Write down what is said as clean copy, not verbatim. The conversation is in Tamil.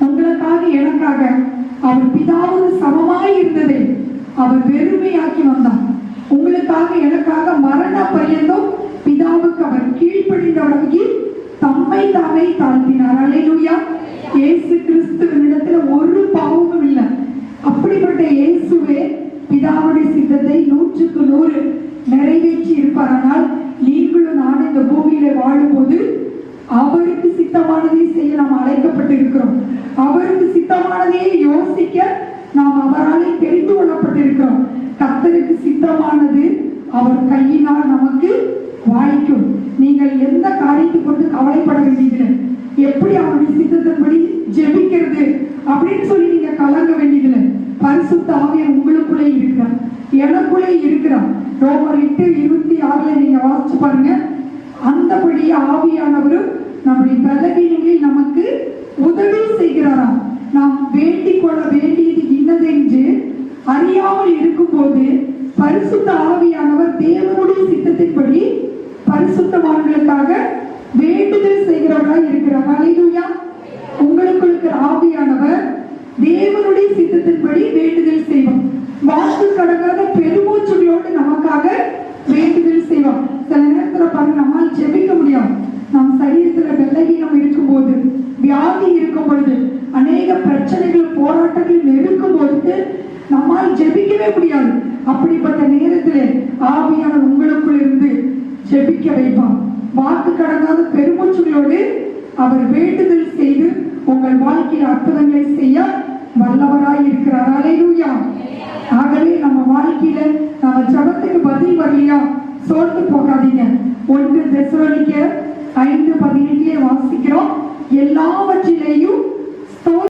உங்களுக்காக எனக்காக அவர் பிதாவோடு சமமாய் இருந்ததை அவர் வெறுமையாக்கி வந்தார். உங்களுக்காக எனக்காக மரண பரியந்தம் பிதாவுக்கு அவர் கீழ்ப்படிந்தவராகி தம்மை தாமே தாழ்த்தினார். அல்லேலூயா. இயேசு கிறிஸ்துவினிடத்துல ஒரு பாவமும் இல்லை. அப்படிப்பட்ட இயேசுவே பிதாவுடைய சித்தத்தை 100க்கு 100 நிறைவேற்றி இருப்பாரானால் நீங்களும் நானும் இந்த பூமியில வாழும்போது அவருக்கு சித்தமானதை செய்ய நாம் அழைக்கப்பட்டு இருக்கிறோம். அவருக்கு சித்தமானதையே யோசிக்க நாம் அவராலே தெரிந்து கொள்ளப்பட்டிருக்கிறோம். கர்த்தருக்கு சித்தமானது அவர் கையினால் நமக்கு வாய்க்கும். நீங்கள் எந்த காரியத்தை கொண்டு கவலைப்பட வேண்டியதில்லை. எப்படி அவருடைய சித்தத்தின்படி ஜெபிக்கிறது அப்படின்னு சொல்லி நீங்க கலங்க வேண்டியதில்லை. பரிசுத்த ஆவியானவர் உங்களுக்குள்ளே இருக்கிறார், எனக்குள்ளே இருக்கிறார். ரோமர் 8:26 நீங்க வாசிச்சு பாருங்க. அந்தபடி ஆவியானவரும் நம்முடைய பலவீனங்களில் நமக்கு உதவி செய்கிறாராம். நாம் வேண்டிக் கொள்ள வேண்டியது இன்னதென்று அறியாமல் இருக்கும்போது பரிசுத்த ஆவியானவர் தேவனுடைய சித்தத்தின்படி பரிசுத்தவான்களுக்காக வேண்டுதல் செய்கிறவராய் இருக்கிறார். அல்லேலூயா. உங்களுக்கு இருக்கிற ஆவியானவர் தேவனுடைய சித்தத்தின்படி வேண்டுதல் செய்வார். வாக்கு கடங்காத பெருமூச்சுகளோடு நமக்காக வேண்டுதல் செய்வார். சில நேரத்துல பாருங்க, நம்மால் ஜெபிக்க முடியாது. நம் சரீரத்துல பலவீனம் இருக்கும்போது, வியாதி இருக்கும் பொழுது, அநேக பிரச்சனைகள் போராட்டங்கள் இருக்கும் போது நம்மால் ஜெபிக்கவே முடியாது. அப்படிப்பட்ட நேரத்தில் ஆவியானவர் உங்களுக்குள் இருந்து ஜெபிக்க வைப்பார். வாக்கு கடங்காத பெருமூச்சுகளோடு அவர் வேண்டுதல் செய்து உங்கள் வாழ்க்கையில் அற்புதங்களை செய்ய வல்லவராய் இருக்கிறார். அல்லேலூயா. ஆகவே நம்ம வாழ்க்கையில நம்ம ஜெபத்துக்கு பதில் வரலையா, சோர்ந்து போகாதீங்க. 1 தெசலோனிக்கேயர் 5:18 வாசிக்கிறோம். எல்லாவற்றிலேயும்